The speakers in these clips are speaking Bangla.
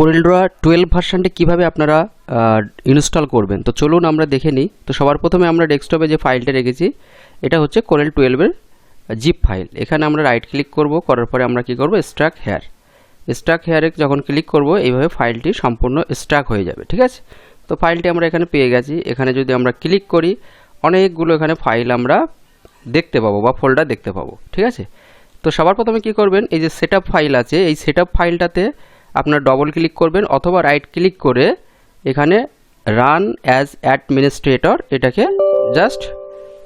কোরেলড্র 12 ভার্সনটি কীভাবে আপনারা ইনস্টল করবেন তো চলুন আমরা দেখে নিই। তো সবার প্রথমে আমরা ডেস্কটপে যে ফাইলটা রেখেছি এটা হচ্ছে কোরেল 12 এর জিপ ফাইল। এখানে আমরা রাইট ক্লিক করব, করার পরে আমরা কি করব, স্ট্রাক হেয়ার। স্ট্রাক হেয়ারে যখন ক্লিক করব এইভাবে ফাইলটি সম্পূর্ণ স্ট্রাক হয়ে যাবে, ঠিক আছে। তো ফাইলটি আমরা এখানে পেয়ে গেছি। এখানে যদি আমরা ক্লিক করি অনেকগুলো এখানে ফাইল আমরা দেখতে পাবো বা ফোল্ডার দেখতে পাবো, ঠিক আছে। তো সবার প্রথমে কি করবেন, এই যে সেটআপ ফাইল আছে এই সেটআপ ফাইলটাতে আপনার ডবল ক্লিক করবেন অথবা রাইট ক্লিক করে এখানে রান অ্যাজ অ্যাডমিনিস্ট্রেটর এটাকে জাস্ট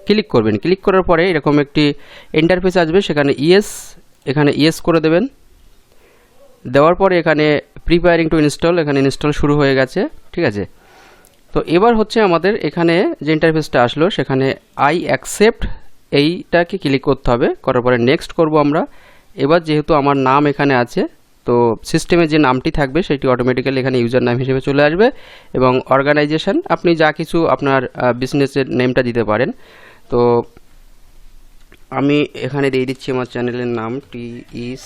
ক্লিক করবেন। ক্লিক করার পরে এরকম একটি ইন্টারফেস আসবে, সেখানে এখানে ইয়েস করে দেবেন। দেওয়ার পরে এখানে প্রিপেয়ারিং টু ইনস্টল, এখানে ইনস্টল শুরু হয়ে গেছে, ঠিক আছে। তো এবার হচ্ছে আমাদের এখানে যে ইন্টারফেসটা আসলো সেখানে আই অ্যাকসেপ্ট এইটাকে ক্লিক করতে হবে। করার পরে নেক্সট করব আমরা। এবার যেহেতু আমার নাম এখানে আছে তো সিস্টেমে যে নামটি থাকবে সেটি অটোমেটিক্যালি এখানে ইউজার নাম হিসেবে চলে আসবে এবং অর্গানাইজেশন আপনি যা কিছু আপনার বিজনেসের নেমটা দিতে পারেন। তো আমি এখানে দিয়ে দিচ্ছি আমার চ্যানেলের নাম TECHPABAN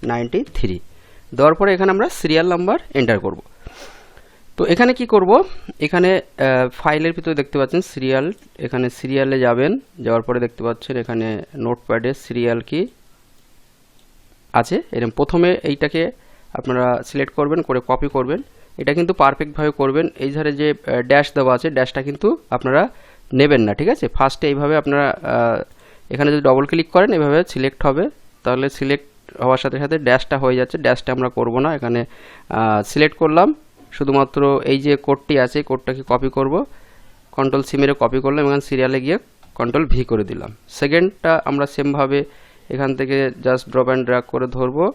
93। দেওয়ার পরে এখানে আমরা সিরিয়াল নাম্বার এন্টার করব। তো এখানে কি করব, এখানে ফাইলের ভিতরে দেখতে পাচ্ছেন সিরিয়াল, এখানে সিরিয়ালে যাবেন। যাওয়ার পরে দেখতে পাচ্ছেন এখানে নোটপ্যাডে সিরিয়াল কি আছে, এরকম প্রথমে এইটাকে আপনারা সিলেক্ট করবেন, করে কপি করবেন। এটা কিন্তু পারফেক্টভাবে করবেন। এই ধারে যে ড্যাশ দেওয়া আছে ড্যাশটা কিন্তু আপনারা নেবেন না, ঠিক আছে। ফার্স্টে এইভাবে আপনারা এখানে যদি ডবল ক্লিক করেন এভাবে সিলেক্ট হবে, তাহলে সিলেক্ট হওয়ার সাথে সাথে ড্যাশটা হয়ে যাচ্ছে। ড্যাশটা আমরা করব না, এখানে সিলেক্ট করলাম, শুধুমাত্র এই যে কোডটি আছে কোডটাকে কপি করব। কন্ট্রোল সি মেরে কপি করলাম, এখানে সিরিয়ালে গিয়ে কন্ট্রোল ভি করে দিলাম। সেকেন্ডটা আমরা সেমভাবে এখান থেকে জাস্ট ড্রপ অ্যান্ড ড্র্যাগ করে ধরবো,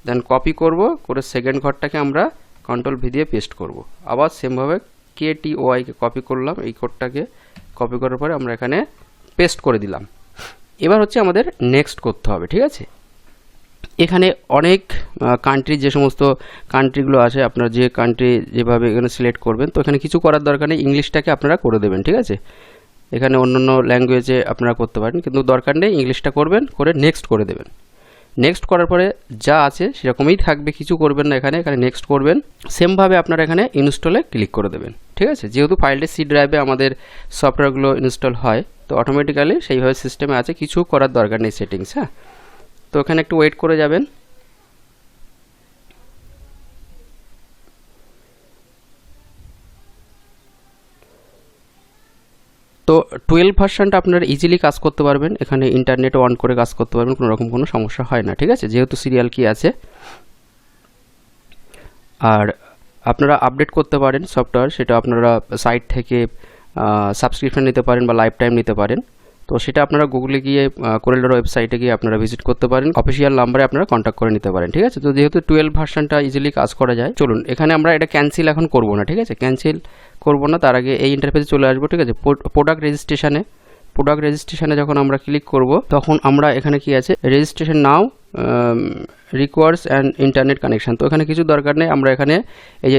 দেন কপি করব, করে সেকেন্ড ঘরটাকে আমরা কন্ট্রোল ভি দিয়ে পেস্ট করব। আবার সেমভাবে KTOI-কে কপি করলাম, এই কোডটাকে কপি করার পরে আমরা এখানে পেস্ট করে দিলাম। এবার হচ্ছে আমাদের নেক্সট করতে হবে, ঠিক আছে। এখানে অনেক কান্ট্রি, যে সমস্ত কান্ট্রিগুলো আছে আপনার যে কান্ট্রি যেভাবে এখানে সিলেক্ট করবেন, তো এখানে কিছু করার দরকার নেই, ইংলিশটাকে আপনারা করে দেবেন, ঠিক আছে। এখানে অন্যান্য ল্যাঙ্গুয়েজে আপনারা করতে পারেন, কিন্তু দরকার নেই, ইংলিশটা করবেন, করে নেক্সট করে দেবেন। নেক্সট করার পরে যা আছে সেরকমই থাকবে, কিছু করবেন না। এখানে নেক্সট করবেন, সেমভাবে আপনারা এখানে ইনস্টলে ক্লিক করে দেবেন, ঠিক আছে। যেহেতু ফাইলটি সি ড্রাইভে আমাদের সফটওয়্যারগুলো ইনস্টল হয় তো অটোমেটিক্যালি সেইভাবে সিস্টেমে আছে, কিছু করার দরকার নেই সেটিংস, হ্যাঁ। তো এখানে একটু ওয়েট করে যাবেন। তো 12 ভার্সনটা আপনারা ইজিলি কাজ করতে পারবেন, এখানে ইন্টারনেট অন করে কাজ করতে পারবেন, কোনো রকম কোনো সমস্যা হয় না, ঠিক আছে, যেহেতু সিরিয়াল কি আছে। আর আপনারা আপডেট করতে পারেন সফটওয়্যার, সেটা আপনারা সাইট থেকে সাবস্ক্রিপশন নিতে পারেন বা লাইফ টাইম নিতে পারেন। তো সেটা আপনারা গুগলে গিয়ে কোরেলড্র ওয়েবসাইটে গিয়ে আপনারা ভিজিট করতে পারেন, অফিসিয়াল নাম্বারে আপনারা কন্ট্যাক্ট করে নিতে পারেন, ঠিক আছে। তো যেহেতু 12 ভার্সনটা ইজিলি কাজ করা যায়, চলুন এখানে আমরা এটা ক্যান্সেল এখন করব না, ঠিক আছে। ক্যান্সেল করব না, তার আগে এই ইন্টারফেসে চলে আসবো, ঠিক আছে। প্রোডাক্ট রেজিস্ট্রেশনে যখন আমরা ক্লিক করব তখন আমরা এখানে কি আছে, registration now requires and internet connection. তো এখানে কিছু দরকার নেই, আমরা এখানে এই যে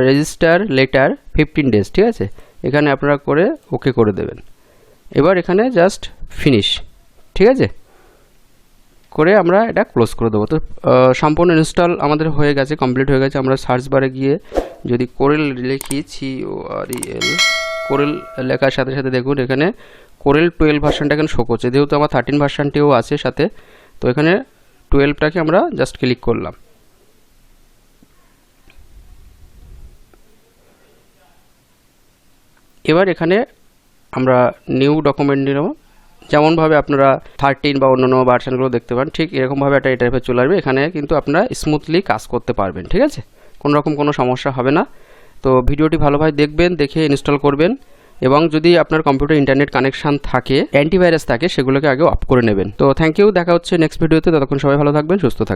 রেজিস্টার লেটার 15 ডেজ, ঠিক আছে, এখানে আপনারা করে ওকে করে দেবেন। এবার এখানে জাস্ট ফিনিশ, ঠিক আছে, করে আমরা এটা ক্লোজ করে দেবো। তো সম্পূর্ণ ইনস্টল আমাদের হয়ে গেছে, কমপ্লিট হয়ে গেছে। আমরা সার্চ বারে গিয়ে যদি কোরেল লিখি, COREL, কোরেল লেখার সাথে সাথে দেখুন এখানে কোরেল 12 ভার্সনটা এখানে শো করছে, যেহেতু আমার 13 ভার্সনটিও আছে সাথে। তো এখানে 12টাকে আমরা জাস্ট ক্লিক করলাম। এবার এখানে আমরা নিউ ডকুমেন্ট নেব, যেমনভাবে আপনারা 13 বা অন্যান্য ভার্সনগুলো দেখতে পান ঠিক এরকমভাবে একটা ইন্টারফেস চলে আসবে। এখানে কিন্তু আপনারা স্মুথলি কাজ করতে পারবেন, ঠিক আছে, কোনো রকম কোনো সমস্যা হবে না। তো ভিডিওটি ভালোভাবে দেখবেন, দেখে ইনস্টল করবেন, এবং যদি আপনার কম্পিউটার ইন্টারনেট কানেকশান থাকে, অ্যান্টিভাইরাস থাকে, সেগুলোকে আগে অফ করে নেবেন। তো থ্যাংক ইউ, দেখা হচ্ছে নেক্সট ভিডিওতে। ততক্ষণ সবাই ভালো থাকবেন, সুস্থ থাকবেন।